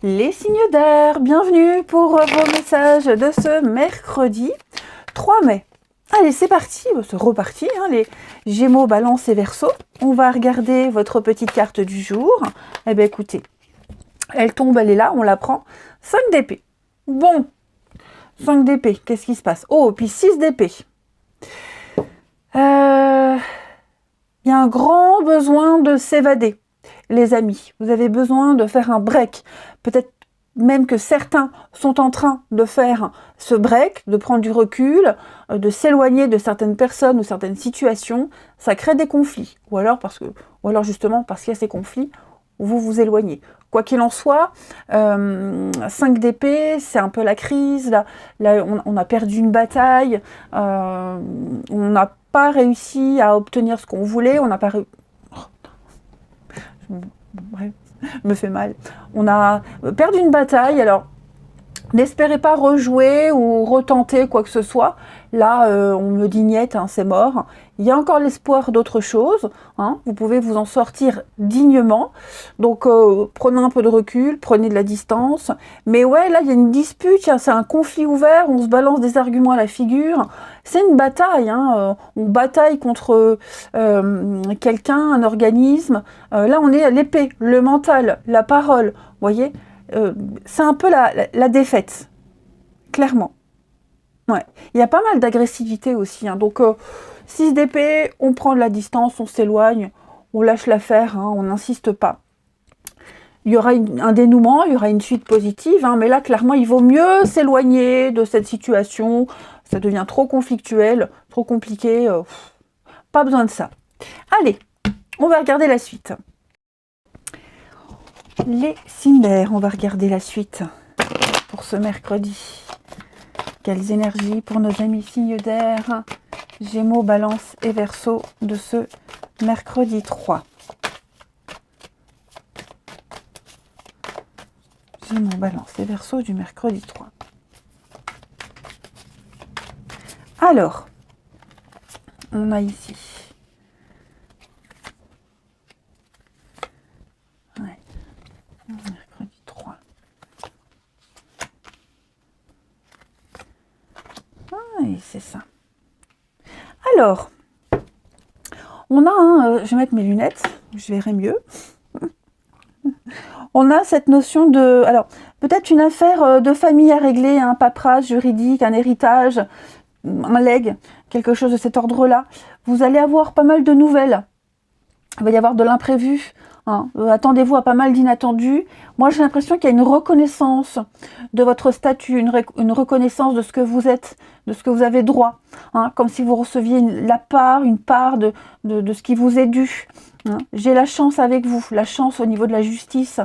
Les signes d'air, bienvenue pour vos messages de ce mercredi 3 mai. Allez, c'est parti, c'est reparti, les Gémeaux, Balance et Verseau. On va regarder votre petite carte du jour. Eh bien, écoutez, elle tombe, elle est là, on la prend. 5 d'épée. Bon, 5 d'épée, qu'est-ce qui se passe? Oh, puis 6 d'épée. Il y a un grand besoin de s'évader. Les amis, vous avez besoin de faire un break. Peut-être même que certains sont en train de faire ce break, de prendre du recul, de s'éloigner de certaines personnes ou certaines situations. Ça crée des conflits. Ou alors justement parce qu'il y a ces conflits, vous vous éloignez. Quoi qu'il en soit, 5 d'épée, c'est un peu la crise. Là on a perdu une bataille. On n'a pas réussi à obtenir ce qu'on voulait. On n'a pas réussi. Bref, me fait mal. On a perdu une bataille, alors n'espérez pas rejouer ou retenter quoi que ce soit. Là, on me dit niet, c'est mort. Il y a encore l'espoir d'autre chose. Vous pouvez vous en sortir dignement. Donc, prenez un peu de recul, prenez de la distance. Mais ouais, là, il y a une dispute, c'est un conflit ouvert. On se balance des arguments à la figure. C'est une bataille. On bataille contre quelqu'un, un organisme. Là, on est à l'épée, le mental, la parole. Vous voyez, c'est un peu la défaite, clairement. Ouais. Il y a pas mal d'agressivité aussi. Donc, 6 d'épée, on prend de la distance, on s'éloigne, on lâche l'affaire, on n'insiste pas. Il y aura un dénouement, il y aura une suite positive, mais là, clairement, il vaut mieux s'éloigner de cette situation. Ça devient trop conflictuel, trop compliqué. Pas besoin de ça. Allez, on va regarder la suite. Les signes d'air, on va regarder la suite pour ce mercredi. Quelles énergies pour nos amis signes d'air, Gémeaux, Balance et Verseau de ce mercredi 3. Gémeaux, Balance et Verseau du mercredi 3. Alors, on a ici mercredi 3. Oui, c'est ça. Alors, on a je vais mettre mes lunettes, je verrai mieux. On a cette notion de... Alors, peut-être une affaire de famille à régler, un paperasse juridique, un héritage, un legs, quelque chose de cet ordre-là. Vous allez avoir pas mal de nouvelles. Il va y avoir de l'imprévu. Attendez-vous à pas mal d'inattendus. Moi, j'ai l'impression qu'il y a une reconnaissance de votre statut, une reconnaissance de ce que vous êtes, de ce que vous avez droit. Comme si vous receviez une part de ce qui vous est dû. J'ai la chance avec vous, la chance au niveau de la justice,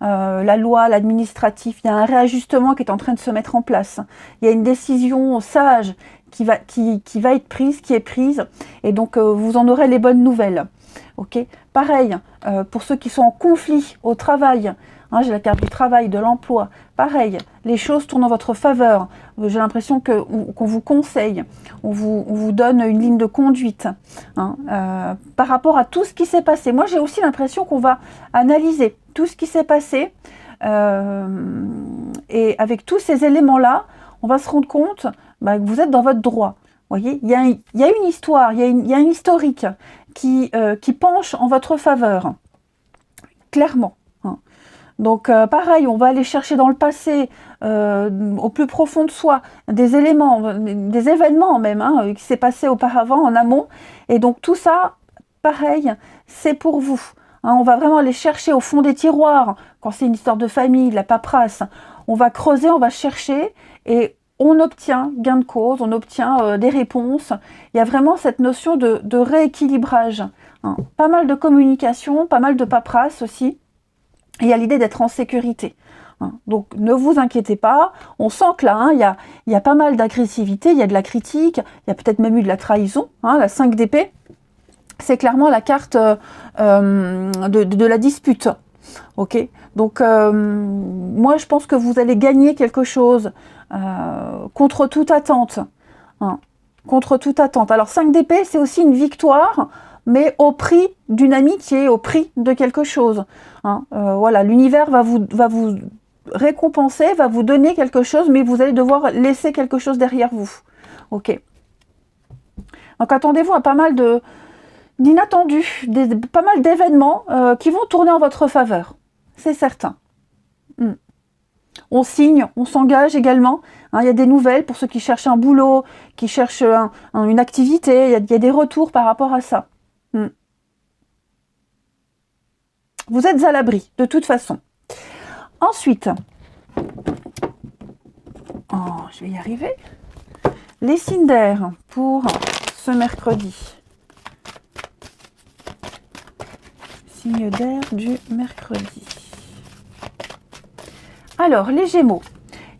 la loi, l'administratif. Il y a un réajustement qui est en train de se mettre en place. Il y a une décision sage qui va être prise, qui est prise. Et donc, vous en aurez les bonnes nouvelles. Ok. Pareil, pour ceux qui sont en conflit au travail, j'ai la carte du travail, de l'emploi, pareil, les choses tournent en votre faveur. J'ai l'impression qu'on vous conseille, on vous donne une ligne de conduite par rapport à tout ce qui s'est passé. Moi, j'ai aussi l'impression qu'on va analyser tout ce qui s'est passé et avec tous ces éléments-là, on va se rendre compte que vous êtes dans votre droit. Vous voyez, il y a une histoire, il y a un historique qui penche en votre faveur, clairement. Donc, pareil, on va aller chercher dans le passé, au plus profond de soi, des éléments, des événements même, qui s'est passé auparavant, en amont. Et donc, tout ça, pareil, c'est pour vous. On va vraiment aller chercher au fond des tiroirs, quand c'est une histoire de famille, de la paperasse. On va creuser, on va chercher, et on obtient gain de cause, on obtient des réponses. Il y a vraiment cette notion de rééquilibrage. Pas mal de communication, pas mal de paperasse aussi. Et il y a l'idée d'être en sécurité. Donc ne vous inquiétez pas. On sent que là, il y a pas mal d'agressivité, il y a de la critique, il y a peut-être même eu de la trahison. La 5 d'épée, c'est clairement la carte de la dispute. Ok. Donc moi, je pense que vous allez gagner quelque chose contre toute attente. Contre toute attente. Alors 5 d'épée, c'est aussi une victoire, mais au prix d'une amitié, au prix de quelque chose. Voilà, l'univers va vous récompenser, va vous donner quelque chose, mais vous allez devoir laisser quelque chose derrière vous. Ok. Donc attendez-vous à pas mal d'inattendus, pas mal d'événements qui vont tourner en votre faveur. C'est certain. On signe, on s'engage également. Hein, il y a des nouvelles pour ceux qui cherchent un boulot, qui cherchent une activité. Il y a des retours par rapport à ça. Vous êtes à l'abri, de toute façon. Ensuite, je vais y arriver. Les signes d'air pour ce mercredi. Signe d'air du mercredi. Alors, les Gémeaux.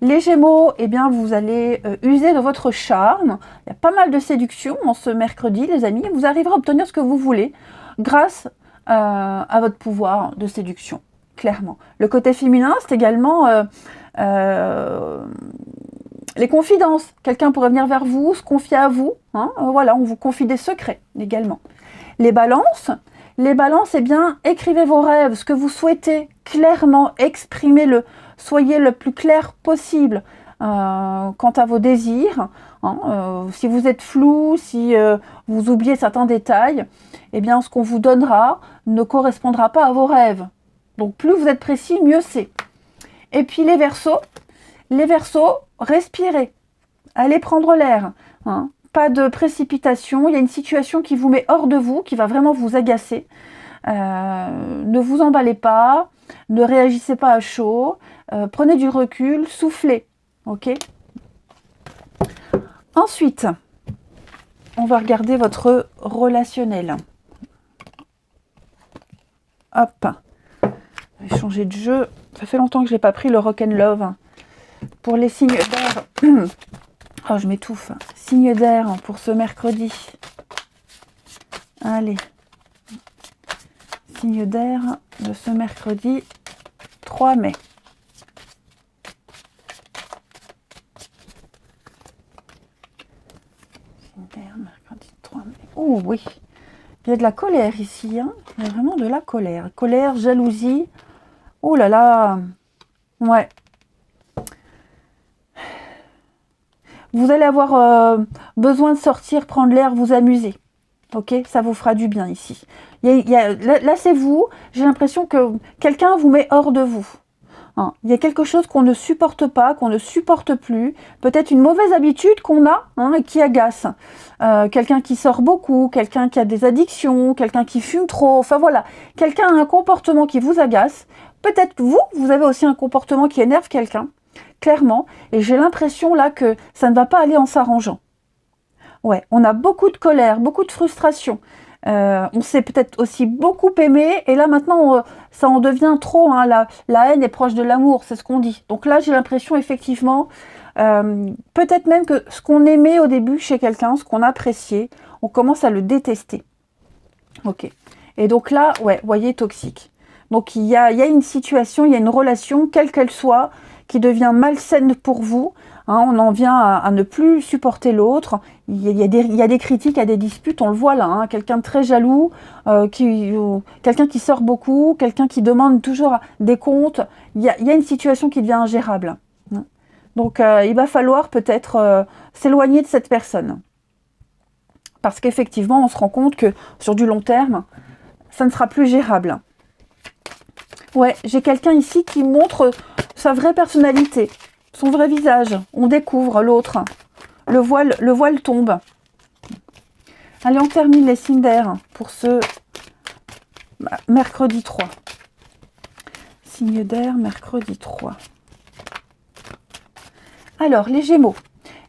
Les Gémeaux, eh bien, vous allez user de votre charme. Il y a pas mal de séduction en ce mercredi, les amis. Vous arriverez à obtenir ce que vous voulez grâce à votre pouvoir de séduction, clairement. Le côté féminin, c'est également les confidences. Quelqu'un pourrait venir vers vous, se confier à vous. Hein, voilà, on vous confie des secrets également. Les balances, eh bien, écrivez vos rêves, ce que vous souhaitez, clairement, exprimez-le. Soyez le plus clair possible quant à vos désirs. Hein, si vous êtes flou, si vous oubliez certains détails, eh bien, ce qu'on vous donnera ne correspondra pas à vos rêves. Donc, plus vous êtes précis, mieux c'est. Et puis, les Verseaux, respirez. Allez prendre l'air. Hein. Pas de précipitation. Il y a une situation qui vous met hors de vous, qui va vraiment vous agacer. Ne vous emballez pas. Ne réagissez pas à chaud. Prenez du recul. Soufflez. Ok ? Ensuite, on va regarder votre relationnel. Hop. Je vais changer de jeu. Ça fait longtemps que je n'ai pas pris le Rock and Love. Pour les signes d'air. Oh, je m'étouffe. Signe d'air pour ce mercredi. Allez. Signe d'air de ce mercredi 3 mai. Signe d'air, mercredi 3 mai. Oh oui. Il y a de la colère ici. Hein. Il y a vraiment de la colère. Colère, jalousie. Oh là là. Ouais. Vous allez avoir besoin de sortir, prendre l'air, vous amuser. Ok, ça vous fera du bien ici. Là, c'est vous. J'ai l'impression que quelqu'un vous met hors de vous. Hein, il y a quelque chose qu'on ne supporte pas, qu'on ne supporte plus. Peut-être une mauvaise habitude qu'on a et qui agace. Quelqu'un qui sort beaucoup, quelqu'un qui a des addictions, quelqu'un qui fume trop. Enfin voilà, quelqu'un a un comportement qui vous agace. Peut-être que vous avez aussi un comportement qui énerve quelqu'un. Clairement, et j'ai l'impression là que ça ne va pas aller en s'arrangeant. Ouais, on a beaucoup de colère, beaucoup de frustration. On s'est peut-être aussi beaucoup aimé, et là maintenant, ça en devient trop. Hein, la haine est proche de l'amour, c'est ce qu'on dit. Donc là, j'ai l'impression effectivement, peut-être même que ce qu'on aimait au début chez quelqu'un, ce qu'on appréciait, on commence à le détester. Ok. Et donc là, ouais, voyez, toxique. Donc il y a une situation, il y a une relation, quelle qu'elle soit, qui devient malsaine pour vous. Hein, on en vient à ne plus supporter l'autre. Il y a des critiques, il y a des disputes, on le voit là. Hein, quelqu'un de très jaloux, quelqu'un qui sort beaucoup, quelqu'un qui demande toujours des comptes. Il y a une situation qui devient ingérable. Hein. Donc il va falloir peut-être s'éloigner de cette personne. Parce qu'effectivement, on se rend compte que sur du long terme, ça ne sera plus gérable. Ouais, j'ai quelqu'un ici qui montre sa vraie personnalité, son vrai visage. On découvre l'autre. Le voile tombe. Allez, on termine les signes d'air pour ce mercredi 3. Signe d'air, mercredi 3. Alors, les Gémeaux.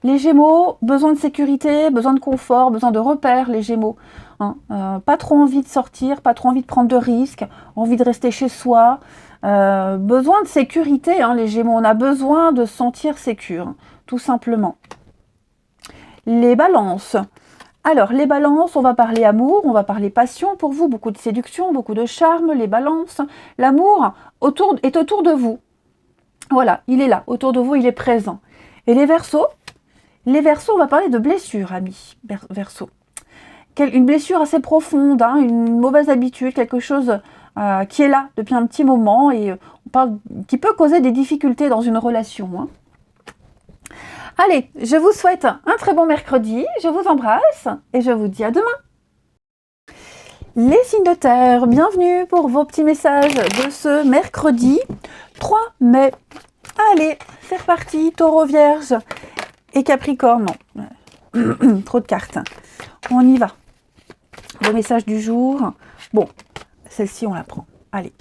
Les Gémeaux, besoin de sécurité, besoin de confort, besoin de repères, les Gémeaux. Hein, pas trop envie de sortir, pas trop envie de prendre de risques, envie de rester chez soi. Besoin de sécurité, hein, les Gémeaux. On a besoin de se sentir sécure, tout simplement. Les Balances. Alors, les Balances, on va parler amour, on va parler passion pour vous, beaucoup de séduction, beaucoup de charme, les Balances. L'amour est autour de vous. Voilà, il est là, autour de vous, il est présent. Et les Verseaux, on va parler de blessures, amis, Verseaux. Une blessure assez profonde, hein, une mauvaise habitude, quelque chose qui est là depuis un petit moment et on parle, qui peut causer des difficultés dans une relation. Hein. Allez, je vous souhaite un très bon mercredi, je vous embrasse et je vous dis à demain. Les signes de terre, bienvenue pour vos petits messages de ce mercredi 3 mai. Allez, c'est reparti, Taureau, Vierge et Capricorne. Non, trop de cartes. On y va. Vos messages du jour. Bon, celle-ci, on la prend. Allez.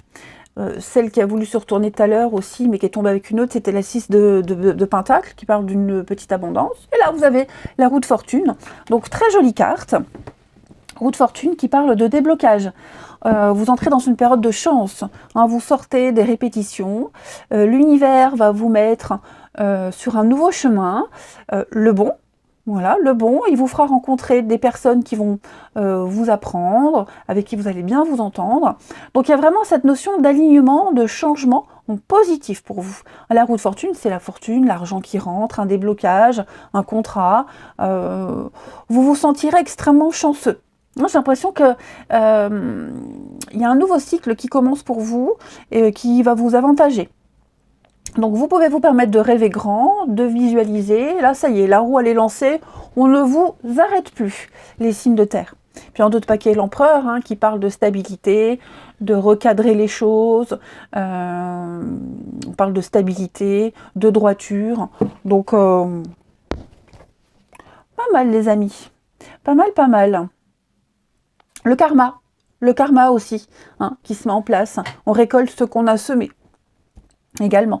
Celle qui a voulu se retourner tout à l'heure aussi, mais qui est tombée avec une autre, c'était la 6 de Pentacle, qui parle d'une petite abondance. Et là, vous avez la roue de fortune. Donc, très jolie carte. Roue de fortune qui parle de déblocage. Vous entrez dans une période de chance. Hein, vous sortez des répétitions. L'univers va vous mettre sur un nouveau chemin. Le bon. Voilà, le bon, il vous fera rencontrer des personnes qui vont vous apprendre, avec qui vous allez bien vous entendre. Donc il y a vraiment cette notion d'alignement, de changement positif pour vous. La roue de fortune, c'est la fortune, l'argent qui rentre, un déblocage, un contrat. Vous vous sentirez extrêmement chanceux. Moi, j'ai l'impression que il y a un nouveau cycle qui commence pour vous et qui va vous avantager. Donc vous pouvez vous permettre de rêver grand, de visualiser. Là, ça y est, la roue elle est lancée. On ne vous arrête plus, les signes de terre. Puis en d'autres paquets, l'empereur, hein, qui parle de stabilité, de recadrer les choses. On parle de stabilité, de droiture. Donc, pas mal les amis. Pas mal, pas mal. Le karma aussi, hein, qui se met en place. On récolte ce qu'on a semé, également.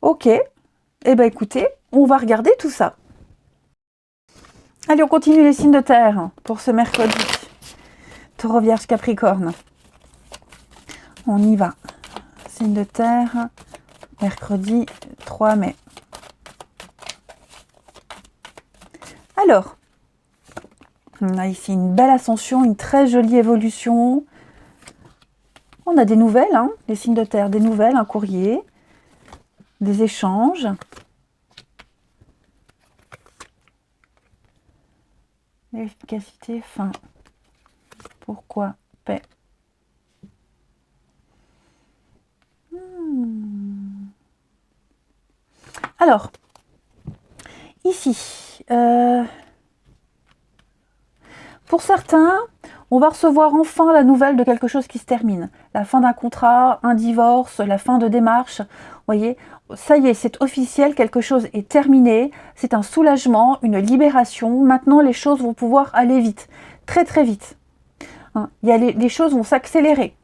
Ok, eh bien écoutez, on va regarder tout ça. Allez, on continue les signes de terre pour ce mercredi. Taureau, Vierge, Capricorne. On y va. Signe de terre, mercredi 3 mai. Alors, on a ici une belle ascension, une très jolie évolution. On a des nouvelles, hein, les signes de terre, des nouvelles, un courrier. Des échanges. Efficacité, fin. Pourquoi, paix. Alors, ici, pour certains, on va recevoir enfin la nouvelle de quelque chose qui se termine. La fin d'un contrat, un divorce, la fin de démarche. Vous voyez, ça y est, c'est officiel, quelque chose est terminé. C'est un soulagement, une libération. Maintenant, les choses vont pouvoir aller vite, très très vite. Hein, les choses vont s'accélérer.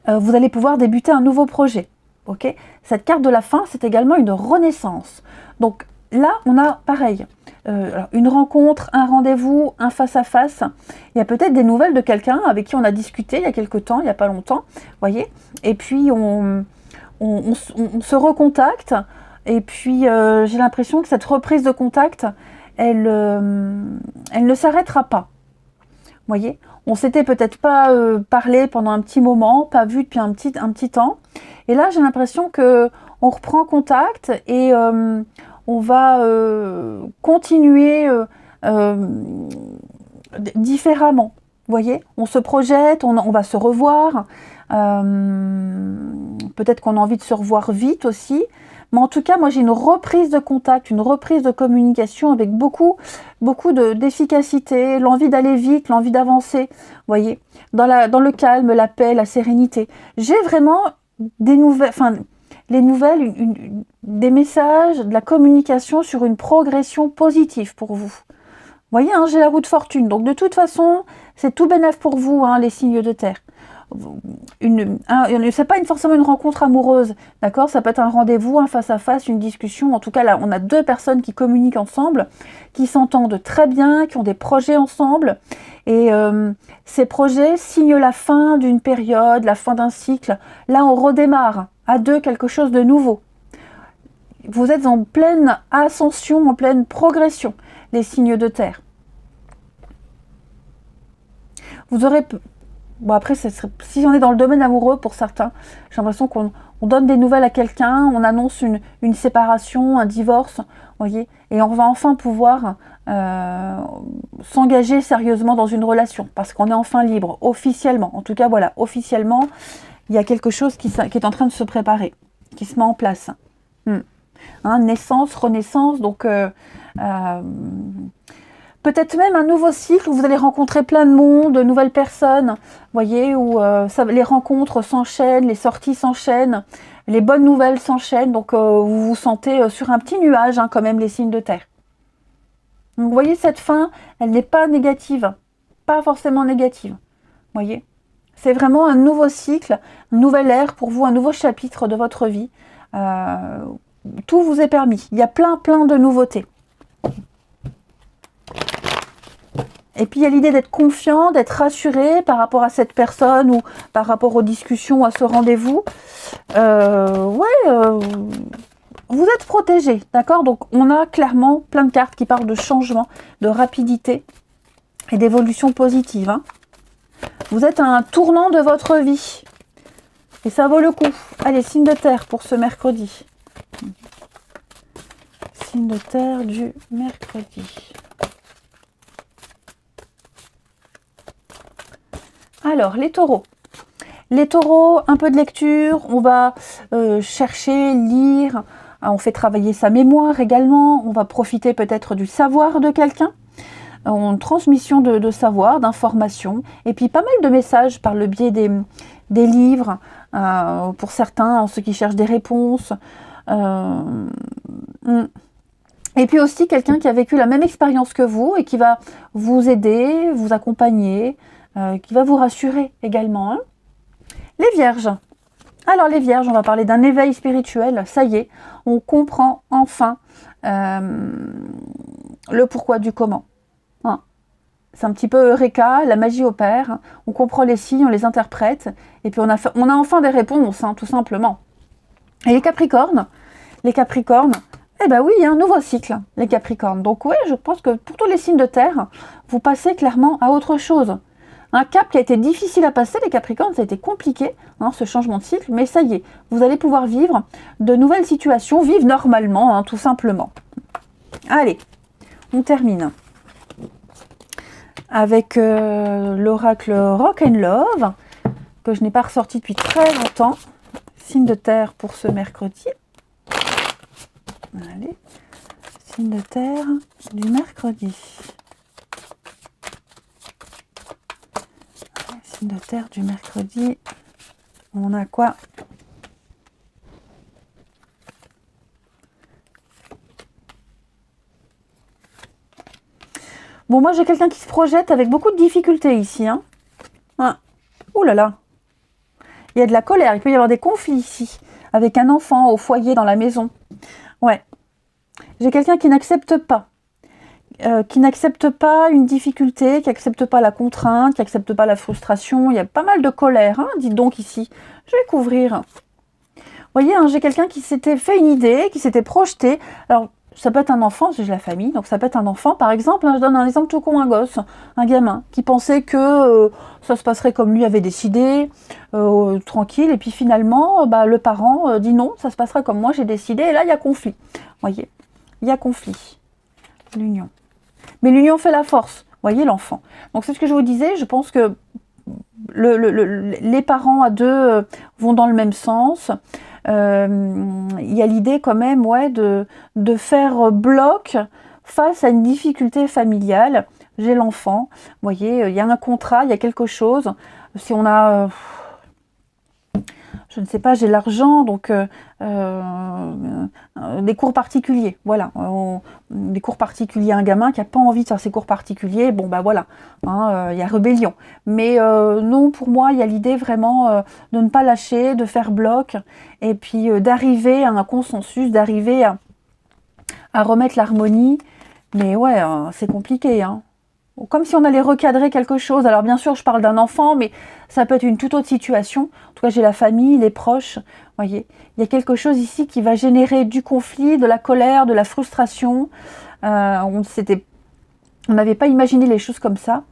Vous allez pouvoir débuter un nouveau projet. Okay, cette carte de la fin, c'est également une renaissance. Donc là, on a pareil. Alors, une rencontre, un rendez-vous, un face-à-face. Il y a peut-être des nouvelles de quelqu'un avec qui on a discuté il y a quelque temps, il n'y a pas longtemps, voyez. Et puis, on se recontacte. Et puis, j'ai l'impression que cette reprise de contact, elle ne s'arrêtera pas. Voyez, on s'était peut-être pas parlé pendant un petit moment, pas vu depuis un petit temps. Et là, j'ai l'impression que on reprend contact et on va continuer différemment. Vous voyez, on se projette, on va se revoir. Peut-être qu'on a envie de se revoir vite aussi. Mais en tout cas, moi, j'ai une reprise de contact, une reprise de communication avec beaucoup d'efficacité, l'envie d'aller vite, l'envie d'avancer. Vous voyez, dans le calme, la paix, la sérénité. J'ai vraiment des nouvelles, les nouvelles, des messages, de la communication sur une progression positive pour vous. Vous voyez, hein, j'ai la roue de fortune. Donc, de toute façon, c'est tout bénef pour vous, hein, les signes de terre. C'est pas forcément une rencontre amoureuse, d'accord? Ça peut être un rendez-vous, un face-à-face, une discussion. En tout cas, là, on a deux personnes qui communiquent ensemble, qui s'entendent très bien, qui ont des projets ensemble. Et ces projets signent la fin d'une période, la fin d'un cycle. Là, on redémarre à deux quelque chose de nouveau. Vous êtes en pleine ascension, en pleine progression, les signes de terre. Vous aurez Bon, après, si on est dans le domaine amoureux, pour certains, j'ai l'impression qu'on donne des nouvelles à quelqu'un, on annonce une séparation, un divorce, vous voyez, et on va enfin pouvoir s'engager sérieusement dans une relation, parce qu'on est enfin libre, officiellement. En tout cas, voilà, officiellement, il y a quelque chose qui est en train de se préparer, qui se met en place. Naissance, renaissance, donc peut-être même un nouveau cycle où vous allez rencontrer plein de monde, de nouvelles personnes, voyez, où les rencontres s'enchaînent, les sorties s'enchaînent, les bonnes nouvelles s'enchaînent, donc vous vous sentez sur un petit nuage, quand même, les signes de terre. Donc vous voyez, cette fin, elle n'est pas négative, pas forcément négative, voyez. C'est vraiment un nouveau cycle, une nouvelle ère pour vous, un nouveau chapitre de votre vie. Tout vous est permis, il y a plein de nouveautés. Et puis il y a l'idée d'être confiant, d'être rassuré par rapport à cette personne ou par rapport aux discussions, à ce rendez-vous. Vous êtes protégé, d'accord? Donc on a clairement plein de cartes qui parlent de changement, de rapidité et d'évolution positive. Vous êtes à un tournant de votre vie. Et ça vaut le coup. Allez, signe de terre pour ce mercredi. Signe de terre du mercredi. Alors, les taureaux. Les taureaux, un peu de lecture, on va chercher, lire, on fait travailler sa mémoire également, on va profiter peut-être du savoir de quelqu'un, en transmission de savoir, d'informations, et puis pas mal de messages par le biais des livres, pour certains, ceux qui cherchent des réponses. Et puis aussi quelqu'un qui a vécu la même expérience que vous et qui va vous aider, vous accompagner, qui va vous rassurer également. Les vierges. Alors les vierges, on va parler d'un éveil spirituel. Ça y est, on comprend enfin le pourquoi du comment. C'est un petit peu Eureka, la magie opère. On comprend les signes, on les interprète. Et puis on a enfin des réponses, tout simplement. Et les capricornes, eh ben oui, il y a un nouveau cycle, les capricornes. Donc oui, je pense que pour tous les signes de terre, vous passez clairement à autre chose. Un cap qui a été difficile à passer, les capricornes, ça a été compliqué, ce changement de cycle, mais ça y est, vous allez pouvoir vivre de nouvelles situations, vivre normalement, tout simplement. Allez, on termine avec l'oracle Rock and Love, que je n'ai pas ressorti depuis très longtemps. Signe de terre pour ce mercredi. Allez, signe de terre du mercredi. Signe de terre du mercredi. On a quoi? Bon, moi j'ai quelqu'un qui se projette avec beaucoup de difficultés ici. Ouh là là. Il y a de la colère, il peut y avoir des conflits ici. Avec un enfant au foyer, dans la maison. Ouais. J'ai quelqu'un qui n'accepte pas. Une difficulté, qui n'accepte pas la contrainte, qui n'accepte pas la frustration. Il y a pas mal de colère, dites donc ici. Je vais couvrir. Vous voyez, j'ai quelqu'un qui s'était fait une idée, qui s'était projeté. Alors, ça peut être un enfant, j'ai la famille, donc ça peut être un enfant. Par exemple, je donne un exemple tout con, un gosse, un gamin, qui pensait que ça se passerait comme lui avait décidé, tranquille, et puis finalement, le parent dit non, ça se passera comme moi j'ai décidé, et là, il y a conflit. Vous voyez, il y a conflit. L'union. Mais l'union fait la force, vous voyez, l'enfant. Donc c'est ce que je vous disais, je pense que les parents à deux vont dans le même sens. Il y a l'idée quand même de faire bloc face à une difficulté familiale. J'ai l'enfant, vous voyez, il y a un contrat, il y a quelque chose. Si on a... je ne sais pas, j'ai l'argent, donc des cours particuliers, voilà, des cours particuliers, un gamin qui n'a pas envie de faire ses cours particuliers, bon voilà, il y a rébellion. Mais non, pour moi, il y a l'idée vraiment de ne pas lâcher, de faire bloc, et puis d'arriver à un consensus, d'arriver à remettre l'harmonie, mais ouais, c'est compliqué, Comme si on allait recadrer quelque chose. Alors bien sûr, je parle d'un enfant, mais ça peut être une toute autre situation. En tout cas, j'ai la famille, les proches. Vous voyez, il y a quelque chose ici qui va générer du conflit, de la colère, de la frustration. On n'avait pas imaginé les choses comme ça.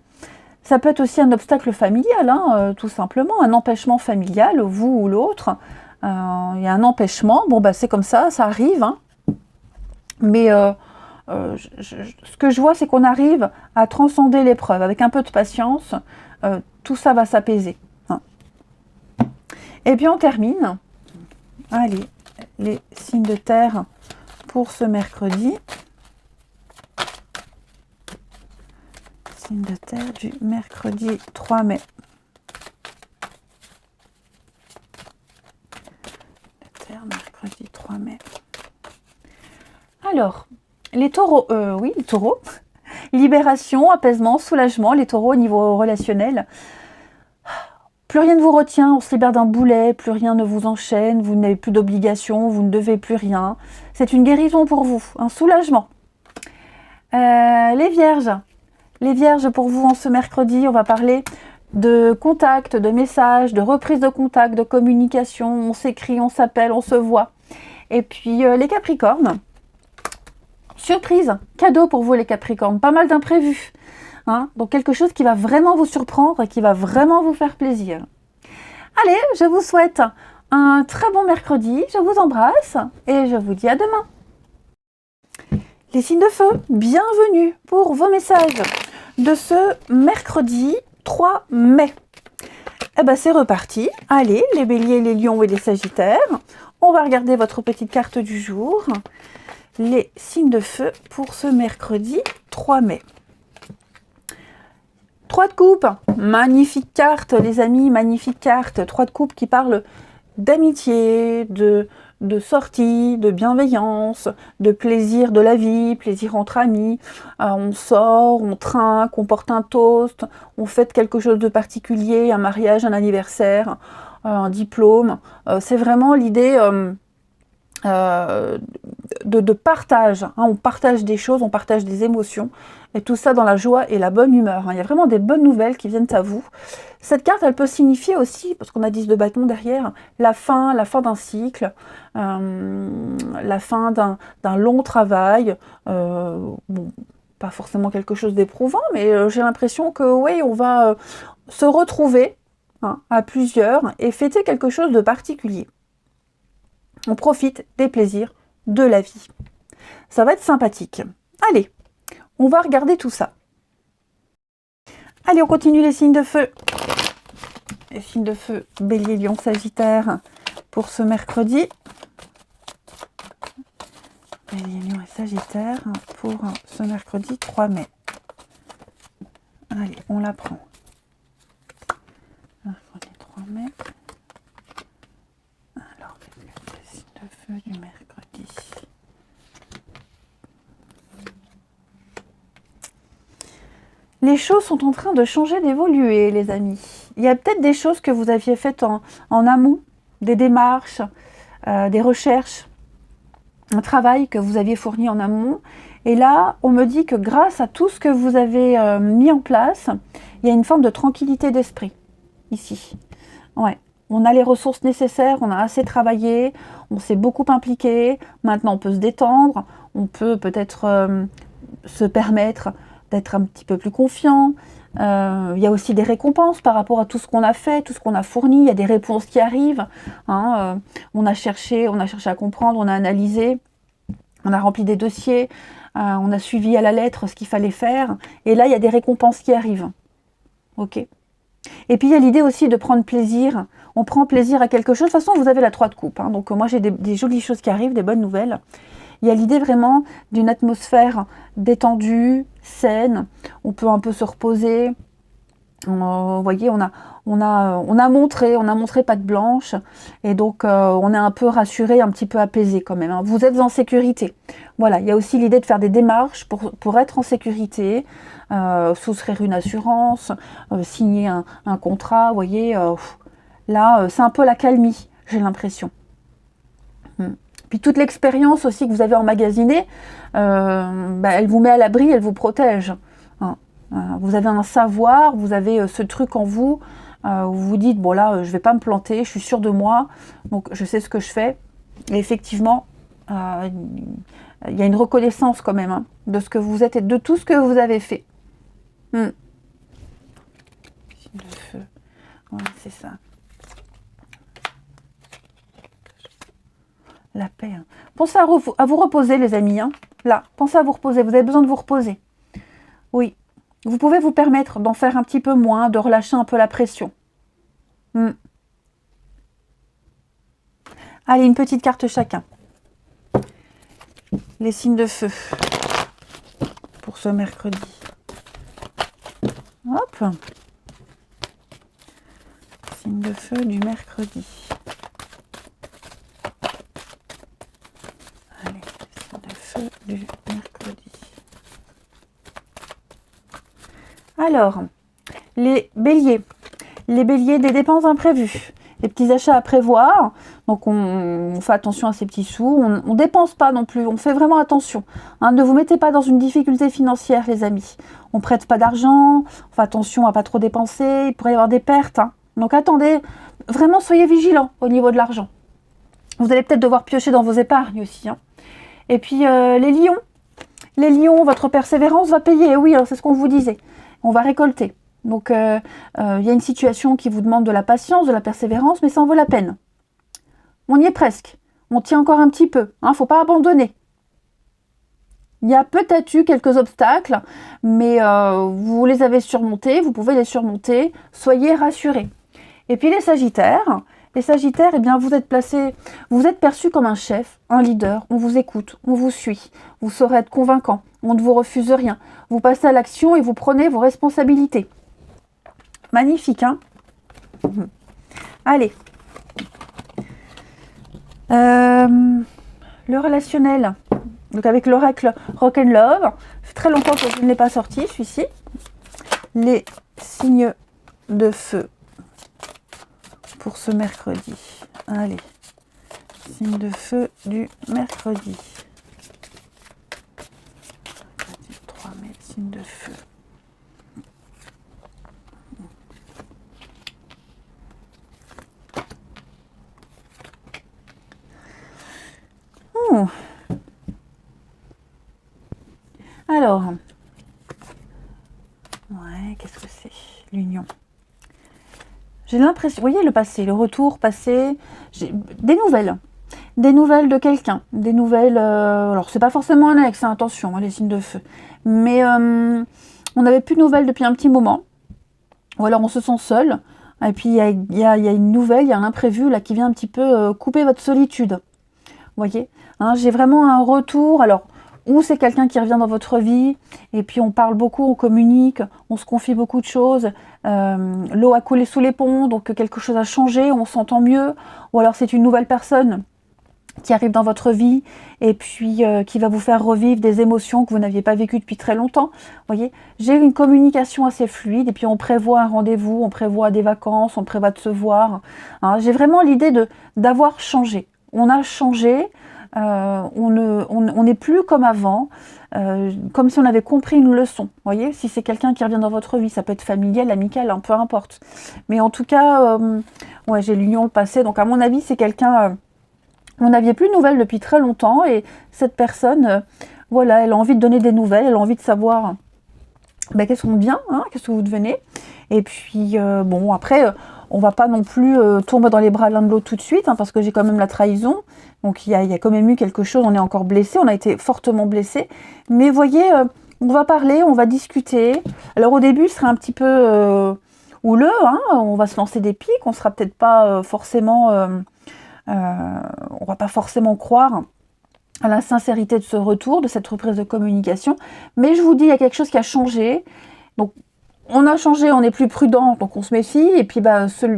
Ça peut être aussi un obstacle familial, hein, tout simplement, un empêchement familial, vous ou l'autre. Il y a un empêchement, bon bah c'est comme ça arrive, hein. Mais ce que je vois, c'est qu'on arrive à transcender l'épreuve. Avec un peu de patience, tout ça va s'apaiser, hein. Et puis on termine. Allez, les signes de terre pour ce mercredi. Signe de terre du mercredi 3 mai. De terre, mercredi 3 mai. Alors, les taureaux, oui, les taureaux. Libération, apaisement, soulagement, les taureaux au niveau relationnel. Plus rien ne vous retient, on se libère d'un boulet, plus rien ne vous enchaîne, vous n'avez plus d'obligations, vous ne devez plus rien. C'est une guérison pour vous, un soulagement. Les vierges. Les vierges, pour vous, en ce mercredi, on va parler de contact, de messages, de reprise de contact, de communication. On s'écrit, on s'appelle, on se voit. Et puis, les capricornes. Surprise, cadeau pour vous, les capricornes. Pas mal d'imprévus, hein. Donc, quelque chose qui va vraiment vous surprendre et qui va vraiment vous faire plaisir. Allez, je vous souhaite un très bon mercredi. Je vous embrasse et je vous dis à demain. Les signes de feu, bienvenue pour vos messages de ce mercredi 3 mai. Eh ben c'est reparti. Allez, les béliers, les lions et les sagittaires. On va regarder votre petite carte du jour. Les signes de feu pour ce mercredi 3 mai. 3 de coupe, magnifique carte les amis, magnifique carte. 3 de coupe qui parle d'amitié, de sortie, de bienveillance, de plaisir de la vie, plaisir entre amis. On sort, on trinque, on porte un toast, on fête quelque chose de particulier, un mariage, un anniversaire, un diplôme. C'est vraiment l'idée de partage, hein. On partage des choses, on partage des émotions, et tout ça dans la joie et la bonne humeur, hein. Il y a vraiment des bonnes nouvelles qui viennent à vous. Cette carte, elle peut signifier aussi, parce qu'on a 10 de bâton derrière, la fin d'un cycle, la fin d'un long travail, bon, pas forcément quelque chose d'éprouvant, mais j'ai l'impression que oui, on va se retrouver, hein, à plusieurs et fêter quelque chose de particulier. On profite des plaisirs de la vie. Ça va être sympathique. Allez, on va regarder tout ça. Allez, on continue les signes de feu. Les signes de feu, bélier, lion, sagittaire, pour ce mercredi. Bélier, lion et sagittaire, pour ce mercredi 3 mai. Allez, on la prend. Mercredi 3 mai. Alors, les signes de feu du mercredi. Les choses sont en train de changer, d'évoluer, les amis. Il y a peut-être des choses que vous aviez faites en amont, des démarches, des recherches, un travail que vous aviez fourni en amont. Et là, on me dit que grâce à tout ce que vous avez mis en place, il y a une forme de tranquillité d'esprit, ici. Ouais. On a les ressources nécessaires, on a assez travaillé, on s'est beaucoup impliqué. Maintenant, on peut se détendre, on peut peut-être se permettre d'être un petit peu plus confiant. Il y a aussi des récompenses par rapport à tout ce qu'on a fait, tout ce qu'on a fourni. Il y a des réponses qui arrivent, hein. On a cherché à comprendre, on a analysé, on a rempli des dossiers, on a suivi à la lettre ce qu'il fallait faire. Et là, il y a des récompenses qui arrivent. Ok. Et puis, il y a l'idée aussi de prendre plaisir. On prend plaisir à quelque chose. De toute façon, vous avez la 3 de coupe, hein. Donc, moi, j'ai des jolies choses qui arrivent, des bonnes nouvelles. Il y a l'idée vraiment d'une atmosphère détendue, saine. On peut un peu se reposer. Vous voyez, on a montré patte blanche. Et donc, on est un peu rassuré, un petit peu apaisé quand même, hein. Vous êtes en sécurité. Voilà, il y a aussi l'idée de faire des démarches pour être en sécurité. Souscrire une assurance, signer un contrat. Vous voyez, là, c'est un peu la calmie, j'ai l'impression. Puis toute l'expérience aussi que vous avez emmagasinée, elle vous met à l'abri, elle vous protège. Vous avez un savoir, vous avez ce truc en vous, où vous vous dites, bon là, je ne vais pas me planter, je suis sûre de moi, donc je sais ce que je fais. Et effectivement, il y a une reconnaissance quand même, hein, de ce que vous êtes et de tout ce que vous avez fait. Ouais, c'est ça. La paix. Hein. Pensez à vous reposer, les amis. Hein. Là, pensez à vous reposer. Vous avez besoin de vous reposer. Oui. Vous pouvez vous permettre d'en faire un petit peu moins, de relâcher un peu la pression. Allez, une petite carte chacun. Les signes de feu pour ce mercredi. Hop. Signe de feu du mercredi. Allez, signe de feu du mercredi. Alors, les béliers. Les béliers, des dépenses imprévues. Des petits achats à prévoir. Donc, on fait attention à ces petits sous. On ne dépense pas non plus. On fait vraiment attention. Hein, ne vous mettez pas dans une difficulté financière, les amis. On ne prête pas d'argent. On fait attention à ne pas trop dépenser. Il pourrait y avoir des pertes. Hein. Donc, attendez. Vraiment, soyez vigilants au niveau de l'argent. Vous allez peut-être devoir piocher dans vos épargnes aussi. Hein. Et puis, les lions. Les lions, votre persévérance va payer. Oui, hein, c'est ce qu'on vous disait. On va récolter. Donc, y a une situation qui vous demande de la patience, de la persévérance, mais ça en vaut la peine. On y est presque. On tient encore un petit peu. Hein, faut pas abandonner. Il y a peut-être eu quelques obstacles, mais vous les avez surmontés, vous pouvez les surmonter. Soyez rassurés. Et puis les sagittaires, eh bien, vous êtes perçus comme un chef, un leader. On vous écoute, on vous suit. Vous saurez être convaincant. On ne vous refuse rien. Vous passez à l'action et vous prenez vos responsabilités. Magnifique, hein? Allez. Le relationnel. Donc avec l'oracle Rock and Love. Ça fait très longtemps que je ne l'ai pas sorti, celui-ci. Les signes de feu pour ce mercredi. Allez. Signes de feu du mercredi. 3 mai, signes de feu. Alors, ouais, qu'est-ce que c'est? L'union. J'ai l'impression, vous voyez le passé, le retour passé, des nouvelles de quelqu'un, des nouvelles, alors c'est pas forcément un ex, hein, attention, hein, les signes de feu, mais on n'avait plus de nouvelles depuis un petit moment, ou alors on se sent seul, et puis il y a une nouvelle, il y a un imprévu là qui vient un petit peu couper votre solitude, vous voyez, hein, j'ai vraiment un retour, alors ou c'est quelqu'un qui revient dans votre vie, et puis on parle beaucoup, on communique, on se confie beaucoup de choses, l'eau a coulé sous les ponts, donc quelque chose a changé, on s'entend mieux, ou alors c'est une nouvelle personne qui arrive dans votre vie, et puis qui va vous faire revivre des émotions que vous n'aviez pas vécues depuis très longtemps. Vous voyez, j'ai une communication assez fluide, et puis on prévoit un rendez-vous, on prévoit des vacances, on prévoit de se voir. Hein, j'ai vraiment l'idée d'avoir changé. On a changé. On n'est plus comme avant, comme si on avait compris une leçon. Vous voyez, si c'est quelqu'un qui revient dans votre vie, ça peut être familial, amical, hein, peu importe. Mais en tout cas, ouais, j'ai l'union, le passé. Donc à mon avis, c'est quelqu'un, on n'aviez plus de nouvelles depuis très longtemps. Et cette personne, voilà, elle a envie de donner des nouvelles, elle a envie de savoir qu'est-ce qu'on devient, hein, qu'est-ce que vous devenez. Et puis, bon, après... on va pas non plus tomber dans les bras l'un de l'autre tout de suite, hein, parce que j'ai quand même la trahison. Donc il y a quand même eu quelque chose, on est encore blessé, on a été fortement blessé. Mais voyez, on va parler, on va discuter. Alors au début, ce sera un petit peu houleux, hein, on va se lancer des pics, on sera peut-être pas forcément... on va pas forcément croire à la sincérité de ce retour, de cette reprise de communication. Mais je vous dis, il y a quelque chose qui a changé. Donc, on a changé, on est plus prudent, donc on se méfie. Et puis,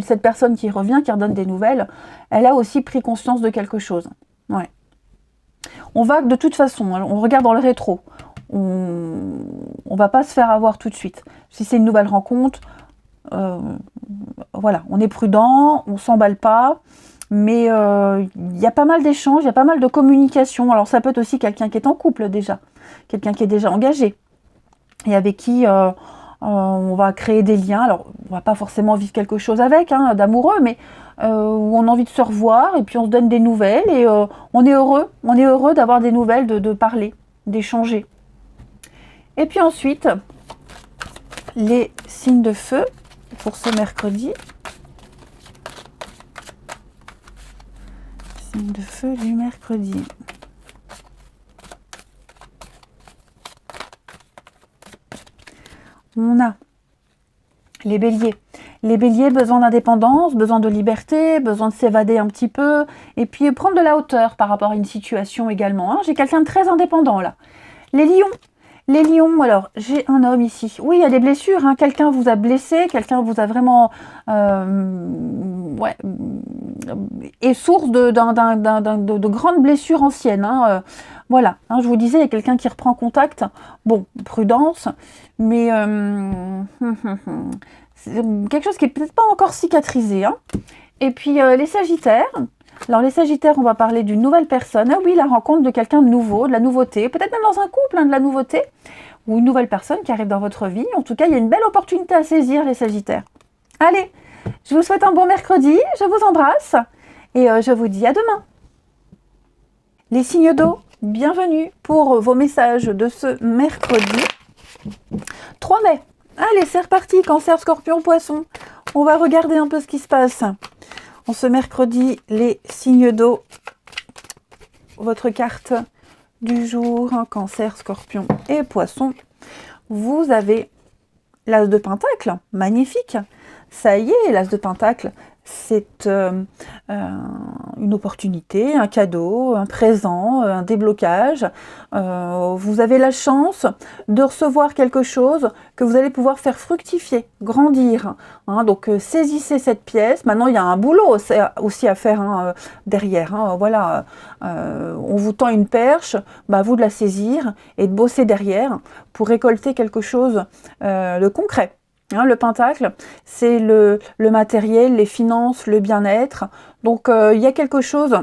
cette personne qui revient, qui redonne des nouvelles, elle a aussi pris conscience de quelque chose. Ouais. On va, de toute façon, on regarde dans le rétro. On va pas se faire avoir tout de suite. Si c'est une nouvelle rencontre, voilà, on est prudent, on s'emballe pas. Mais il y a pas mal d'échanges, il y a pas mal de communication. Alors, ça peut être aussi quelqu'un qui est en couple déjà, quelqu'un qui est déjà engagé et avec qui... on va créer des liens, alors on va pas forcément vivre quelque chose avec, hein, d'amoureux, mais où on a envie de se revoir, et puis on se donne des nouvelles, et on est heureux d'avoir des nouvelles, de parler, d'échanger. Et puis ensuite, les signes de feu, pour ce mercredi, de feu du mercredi. On a les béliers. Les béliers, besoin d'indépendance, besoin de liberté, besoin de s'évader un petit peu, et puis prendre de la hauteur par rapport à une situation également. Hein. J'ai quelqu'un de très indépendant là. Les lions. Les lions, alors j'ai un homme ici. Oui, il y a des blessures, hein. Quelqu'un vous a blessé, quelqu'un vous a vraiment... est source de grandes blessures anciennes. Hein. Voilà, hein, je vous disais, il y a quelqu'un qui reprend contact. Bon, prudence, mais c'est quelque chose qui n'est peut-être pas encore cicatrisé. Hein. Et puis les sagittaires. Alors les sagittaires, on va parler d'une nouvelle personne. Ah oui, la rencontre de quelqu'un de nouveau, de la nouveauté. Peut-être même dans un couple, hein, de la nouveauté. Ou une nouvelle personne qui arrive dans votre vie. En tout cas, il y a une belle opportunité à saisir, les sagittaires. Allez, je vous souhaite un bon mercredi. Je vous embrasse. Et je vous dis à demain. Les signes d'eau, bienvenue pour vos messages de ce mercredi 3 mai. Allez, c'est reparti, Cancer, Scorpion, Poisson. On va regarder un peu ce qui se passe. En ce mercredi, les signes d'eau. Votre carte du jour, hein, Cancer, Scorpion et Poisson. Vous avez l'As de Pentacle, magnifique. Ça y est, l'As de Pentacle, c'est une opportunité, un cadeau, un présent, un déblocage. Vous avez la chance de recevoir quelque chose que vous allez pouvoir faire fructifier, grandir. Hein, donc saisissez cette pièce. Maintenant, il y a un boulot aussi à faire hein, derrière. Hein, voilà, on vous tend une perche, bah, à vous de la saisir et de bosser derrière pour récolter quelque chose de concret. Hein, le pentacle, c'est le matériel, les finances, le bien-être. Donc, il y a quelque chose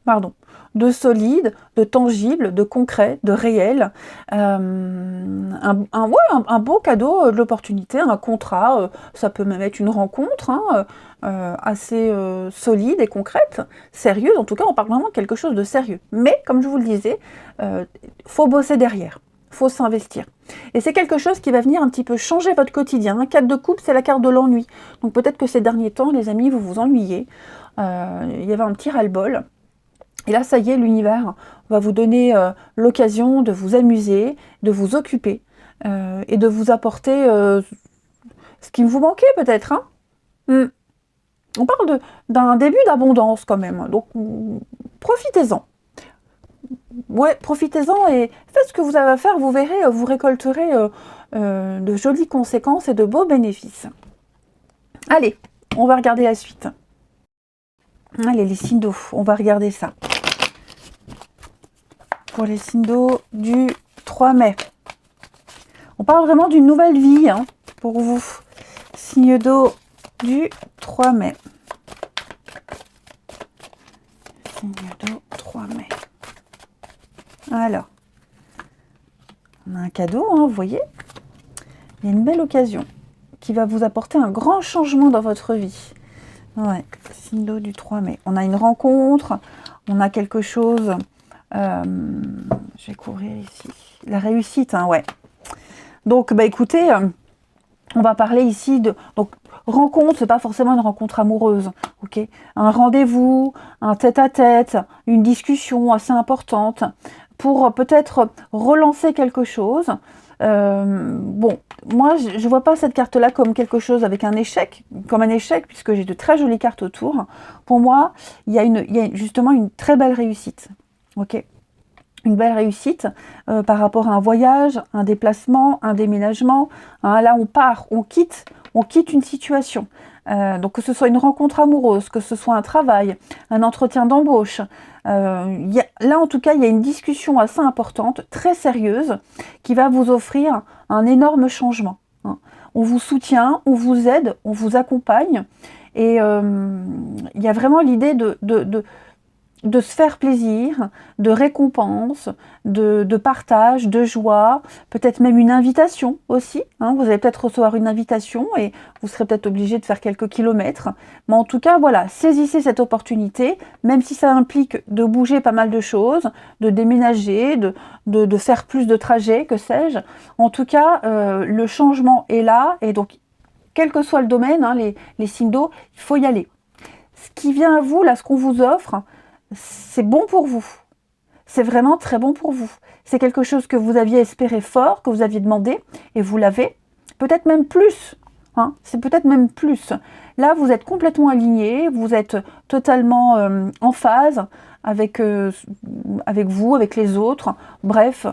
pardon, de solide, de tangible, de concret, de réel. Un beau cadeau, de l'opportunité, un contrat. Ça peut même être une rencontre hein, assez solide et concrète, sérieuse. En tout cas, on parle vraiment de quelque chose de sérieux. Mais, comme je vous le disais, faut bosser derrière. Faut s'investir. Et c'est quelque chose qui va venir un petit peu changer votre quotidien. Un 4 de coupe, c'est la carte de l'ennui. Donc peut-être que ces derniers temps, les amis, vous vous ennuyez. Il y avait un petit ras-le-bol. Et là, ça y est, l'univers va vous donner l'occasion de vous amuser, de vous occuper et de vous apporter ce qui vous manquait peut-être. Hein. On parle d'un début d'abondance quand même. Donc profitez-en. Ouais, profitez-en et faites ce que vous avez à faire, vous verrez, vous récolterez de jolies conséquences et de beaux bénéfices. Allez, on va regarder la suite. Allez, les signes d'eau, on va regarder ça. Pour les signes d'eau du 3 mai. On parle vraiment d'une nouvelle vie hein, pour vous. Signe d'eau du 3 mai. Signe d'eau 3 mai. Alors, on a un cadeau, hein, vous voyez. Il y a une belle occasion qui va vous apporter un grand changement dans votre vie. Ouais, signe d'eau du 3 mai. On a une rencontre, on a quelque chose. Je vais couvrir ici. La réussite, hein, ouais. Donc, bah écoutez, on va parler ici de... Donc, rencontre, c'est pas forcément une rencontre amoureuse, ok. Un rendez-vous, un tête-à-tête, une discussion assez importante pour peut-être relancer quelque chose. Bon, moi, je vois pas cette carte-là comme quelque chose avec un échec, puisque j'ai de très jolies cartes autour. Pour moi, il y a justement une très belle réussite, ok. Une belle réussite par rapport à un voyage, un déplacement, un déménagement. Hein, là, on part, on quitte une situation. Donc, que ce soit une rencontre amoureuse, que ce soit un travail, un entretien d'embauche. Là, en tout cas, il y a une discussion assez importante, très sérieuse, qui va vous offrir un énorme changement. Hein. On vous soutient, on vous aide, on vous accompagne. Et il y a vraiment l'idée de se faire plaisir, de récompense, de partage, de joie, peut-être même une invitation aussi. Hein, vous allez peut-être recevoir une invitation et vous serez peut-être obligé de faire quelques kilomètres. Mais en tout cas, voilà, saisissez cette opportunité, même si ça implique de bouger pas mal de choses, de déménager, de faire plus de trajets, que sais-je. En tout cas, le changement est là et donc, quel que soit le domaine, hein, les signes d'eau, il faut y aller. ce qui vient à vous, là, ce qu'on vous offre, c'est bon pour vous. C'est vraiment très bon pour vous. C'est quelque chose que vous aviez espéré fort, que vous aviez demandé, et vous l'avez. Peut-être même plus. Hein, c'est peut-être même plus. Là, vous êtes complètement aligné, vous êtes totalement en phase avec, avec vous, avec les autres. Bref,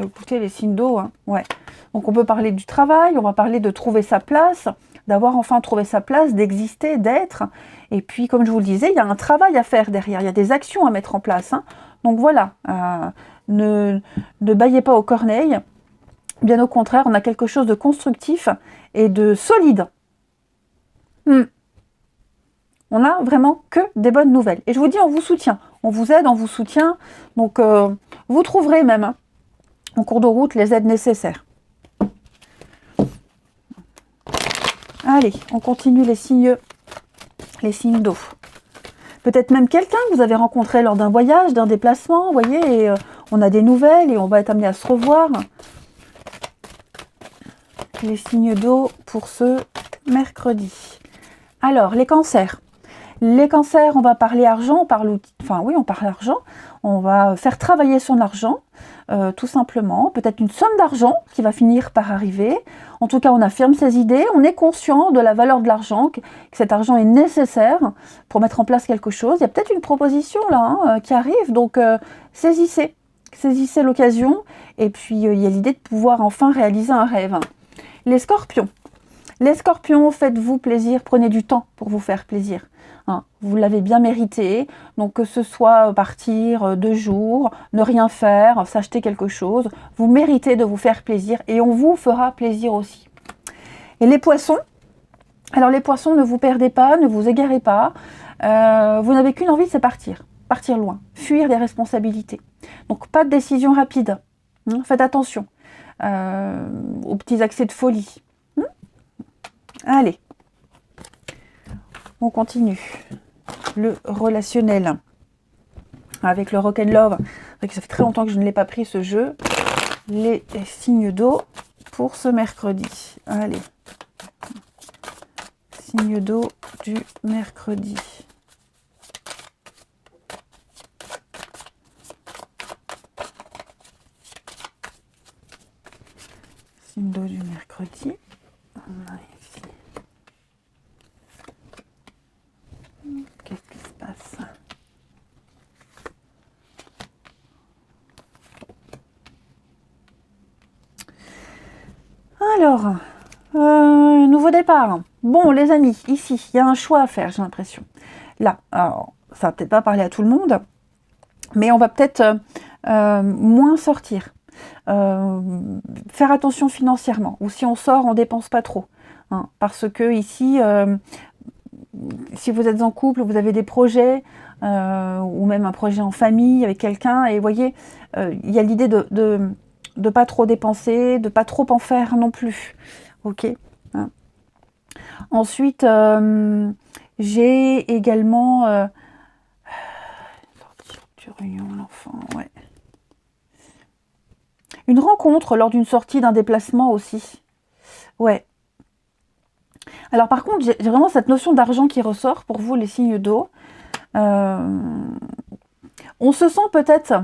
écoutez, les signes d'eau, hein, ouais. Donc on peut parler du travail, on va parler de trouver sa place, d'avoir enfin trouvé sa place, d'exister, d'être. Et puis, comme je vous le disais, il y a un travail à faire derrière, il y a des actions à mettre en place. Hein. Donc voilà, ne bâillez pas aux corneilles. Bien au contraire, on a quelque chose de constructif et de solide. On n'a vraiment que des bonnes nouvelles. Et je vous dis, on vous soutient. On vous aide, on vous soutient. Donc, vous trouverez même, hein, en cours de route, les aides nécessaires. Allez, on continue les signes d'eau. Peut-être même quelqu'un que vous avez rencontré lors d'un voyage, d'un déplacement, vous voyez, et on a des nouvelles et on va être amené à se revoir. Les signes d'eau pour ce mercredi. Alors, les cancers. Les cancers, on va parler argent, on parle argent. On va faire travailler son argent, tout simplement. Peut-être une somme d'argent qui va finir par arriver. En tout cas, on affirme ses idées. On est conscient de la valeur de l'argent, que cet argent est nécessaire pour mettre en place quelque chose. Il y a peut-être une proposition là qui arrive, donc saisissez l'occasion. Et puis, il y a l'idée de pouvoir enfin réaliser un rêve. Les scorpions. Les scorpions, faites-vous plaisir, prenez du temps pour vous faire plaisir. Hein, vous l'avez bien mérité, donc que ce soit partir 2 jours, ne rien faire, s'acheter quelque chose, vous méritez de vous faire plaisir et on vous fera plaisir aussi. Et les poissons, alors les poissons, ne vous perdez pas, ne vous égarez pas, vous n'avez qu'une envie, c'est partir loin, fuir des responsabilités. Donc pas de décision rapide, hein, faites attention aux petits accès de folie. Allez, on continue. Le relationnel avec le Rock and Love. Ça fait très longtemps que je ne l'ai pas pris ce jeu. Les signes d'eau pour ce mercredi. Allez. Signe d'eau du mercredi. Signe d'eau du mercredi. Ici. Qu'est-ce qui se passe? Alors, nouveau départ. Bon, les amis, ici, il y a un choix à faire, j'ai l'impression. Là, alors, ça va peut-être pas parler à tout le monde, mais on va peut-être moins sortir. Faire attention financièrement, ou si on sort, on dépense pas trop. Hein, parce que ici, si vous êtes en couple, vous avez des projets, ou même un projet en famille avec quelqu'un, et vous voyez, il y a l'idée de pas trop dépenser, de pas trop en faire non plus. Ok. Hein. Ensuite, j'ai également sortir du rayon, l'enfant, ouais. Une rencontre lors d'une sortie, d'un déplacement aussi. Ouais. Alors par contre, j'ai vraiment cette notion d'argent qui ressort pour vous, les signes d'eau. On se sent peut-être,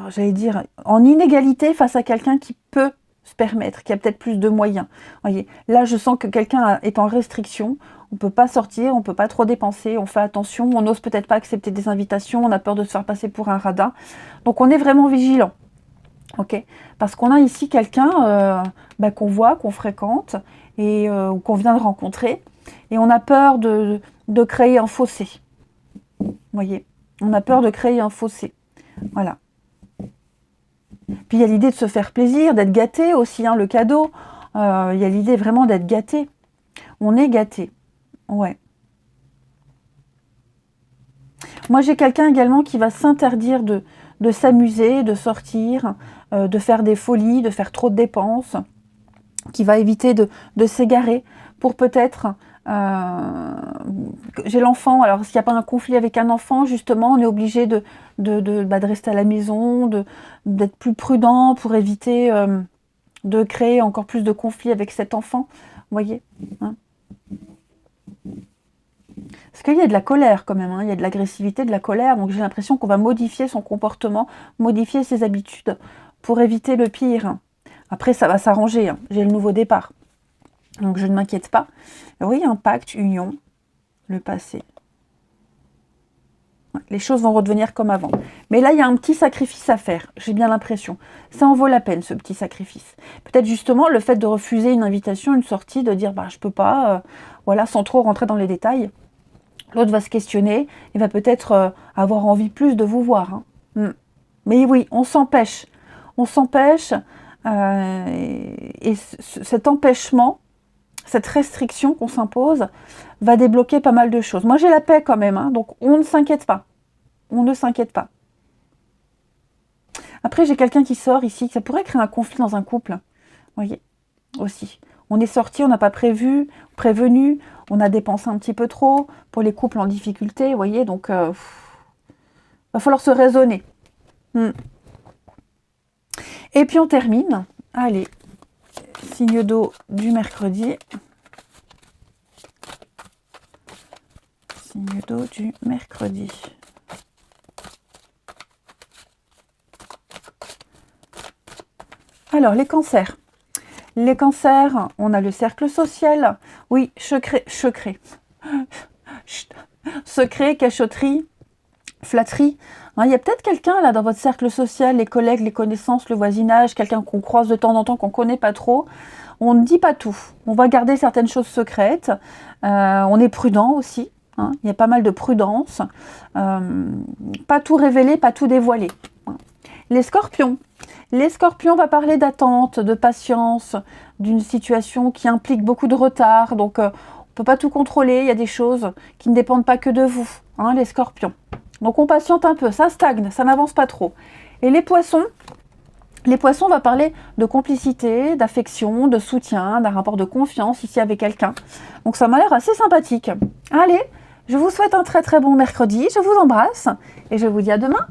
j'allais dire, en inégalité face à quelqu'un qui peut se permettre, qui a peut-être plus de moyens. Voyez, là, je sens que quelqu'un est en restriction. On ne peut pas sortir, on ne peut pas trop dépenser, on fait attention, on n'ose peut-être pas accepter des invitations, on a peur de se faire passer pour un radin. Donc on est vraiment vigilant. Ok, parce qu'on a ici quelqu'un qu'on voit, qu'on fréquente et qu'on vient de rencontrer, et on a peur de créer un fossé. Vous voyez, on a peur de créer un fossé. Voilà. Puis il y a l'idée de se faire plaisir, d'être gâté aussi, hein, le cadeau. Il y a l'idée vraiment d'être gâté. On est gâté. Ouais. Moi, j'ai quelqu'un également qui va s'interdire de s'amuser, de sortir, de faire des folies, de faire trop de dépenses, qui va éviter de s'égarer pour peut-être... j'ai l'enfant, alors s'il n'y a pas un conflit avec un enfant, justement, on est obligé de rester à la maison, d'être plus prudent pour éviter de créer encore plus de conflits avec cet enfant. voyez, hein. Parce qu'il y a de la colère quand même, hein. Il y a de l'agressivité, de la colère, donc j'ai l'impression qu'on va modifier son comportement, modifier ses habitudes pour éviter le pire. Après, ça va s'arranger, hein. J'ai le nouveau départ, donc je ne m'inquiète pas. Oui, un pacte, union, le passé. Les choses vont redevenir comme avant. Mais là, il y a un petit sacrifice à faire, j'ai bien l'impression. Ça en vaut la peine, ce petit sacrifice. Peut-être justement le fait de refuser une invitation, une sortie, de dire bah, « je peux pas voilà, sans trop rentrer dans les détails. L'autre va se questionner, il va peut-être avoir envie plus de vous voir. Hein. Mais oui, on s'empêche. On s'empêche, et cet empêchement, cette restriction qu'on s'impose, va débloquer pas mal de choses. Moi, j'ai la paix quand même, hein, donc on ne s'inquiète pas. On ne s'inquiète pas. Après, j'ai quelqu'un qui sort ici, ça pourrait créer un conflit dans un couple. Vous voyez, aussi. On est sorti, on n'a pas prévenu, on a dépensé un petit peu trop pour les couples en difficulté, vous voyez, donc va falloir se raisonner. Et puis on termine, allez, signe d'eau du mercredi. Signe d'eau du mercredi. Alors, les cancers. Les cancers, on a le cercle social. Oui, secret. Secret, cachotterie, flatterie. Hein, il y a peut-être quelqu'un là dans votre cercle social, les collègues, les connaissances, le voisinage, quelqu'un qu'on croise de temps en temps, qu'on ne connaît pas trop. On ne dit pas tout. On va garder certaines choses secrètes. On est prudent aussi. Hein, il y a pas mal de prudence. Pas tout révéler, pas tout dévoiler. Les scorpions. Les scorpions, on va parler d'attente, de patience, d'une situation qui implique beaucoup de retard. Donc, on ne peut pas tout contrôler. Il y a des choses qui ne dépendent pas que de vous, hein, les scorpions. Donc, on patiente un peu. Ça stagne, ça n'avance pas trop. Et les poissons, on va parler de complicité, d'affection, de soutien, d'un rapport de confiance ici avec quelqu'un. Donc, ça m'a l'air assez sympathique. Allez, je vous souhaite un très très bon mercredi. Je vous embrasse et je vous dis à demain.